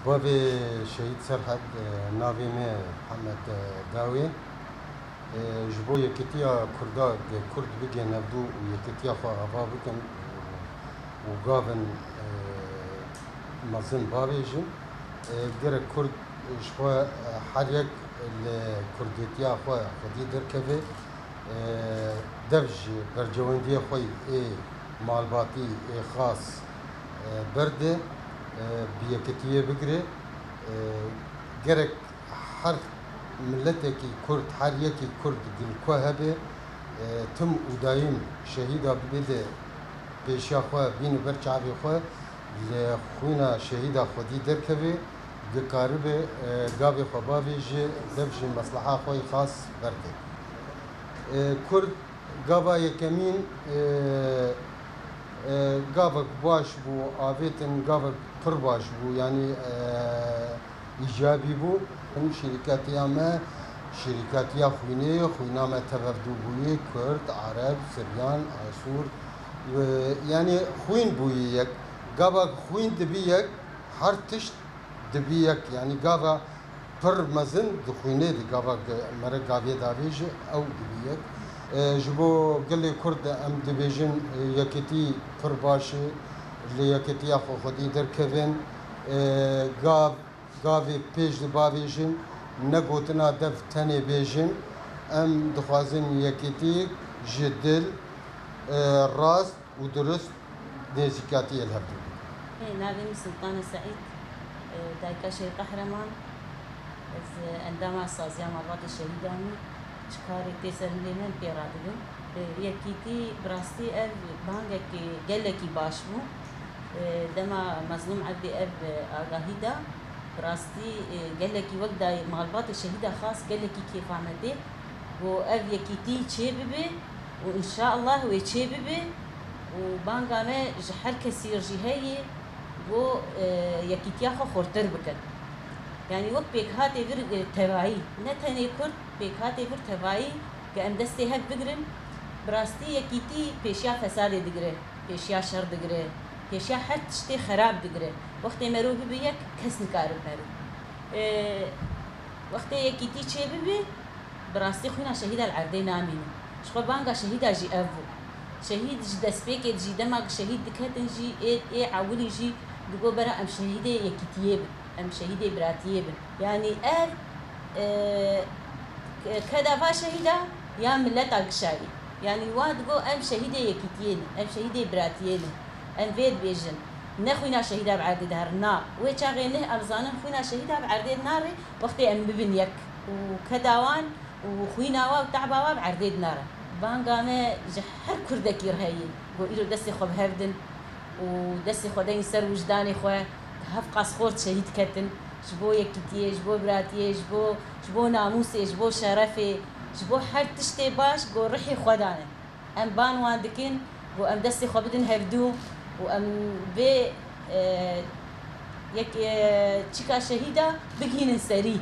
بابي شهيد سرحد نافي مي محمد داوي جبو يكتيا كرداد كرد بيجي نبدو ويكتيا خوا بكن وقابن مزن بابيجن جرى كرد شوا حريك الكرديتيا خوا خدي دركبه دفج برجواندي خوي مالباتي خاص برده بيكتيه بقري جرك حر ملتكي كرد حريكي كرد الكوهبه تم ودايم شهيدا ببدا بيشا خوا بينو برچاوي خوا لخونا شهيدا خودي دركبه دكاربه غابي خبابي جي دفج مصلحه خوي خاص برده كرد غابا يكمين غابك باش بو آفيتن غابك پر باش بو يعني إيجابي بو شركات ياما شركات يا خوينا ما تفردو بوي كرد عرب سريان عاشور يعني خوين بويك غابك خوين دبيك هر تشت دبيك يعني غابا پر مزن دخوينه دي غابك مرق غابي دابيج أو دبيك جبو قال لي كرد ام ديفيجن يكتي فرباشي اللي يكتي اخو خدي دركفن غافي بيج دبافيجن نقوتنا دف تاني بيجن ام دخوازن يكتي جدل راس ودرست نزيكاتي الهبد نادم سلطان سعيد دايكا شي قهرمان عندما سازيا مرات الشهيداني شكاري تيسر لنا بيرادبن يكيتي براستي اف بانجك جلكي باشمو دما مظلوم عبي اف اغاهيدا براستي جلكي وقدا مغلبات الشهيدة خاص جلكي كيف عملتي و اف يكيتي تشيببي وان شاء الله هو تشيببي وبانجا ما جحر كثير جهاي و يكيتي اخو خورتر بكن يعني وقت بيك هاتي فر تبعي نتاني كرد بيك هاتي فر تبعي كأم دستي هك بقرن براستي يكيتي بيشيا فساد دقره بيشيا شر دقره بيشيا حد تشتي خراب دقره وقت مروه بيك كس نكارب مرو وقت يكيتي چه ببي براستي خونا شهيد العردي نامين شخو بانگا شهيد جي افو شهيد جي دسبيك جي دماغ شهيد دكاتن جي ايه عولي جي دقو برا ام شهيد يكيتيه ام شهيد براتيه يعني كدافا شهيدا يا ملتا قشاي يعني واد جو ام شهيده يكتين ام شهيده براتيين ام فيد بيجن نخوينا شهيده بعد دهرنا ويشاغينه ارزانن خوينا شهيده بعد النار وقت ام ببن يك وكداوان وخوينا وا تعبا بعد النار بانغامه جحر كردكير هي جو إلو دسي خو بهردن ودسي خدين سر وجداني خو هف قاسخورت شهيد كتن جبو يكتيه جبو براتيه جبو ناموسي جبو شرفي جبو حر تشتي باش جو رحي خدانه ام بان واندكين و ام دستي خو بدن هفدو و ام بي يك تشيكا شهيده بكين سري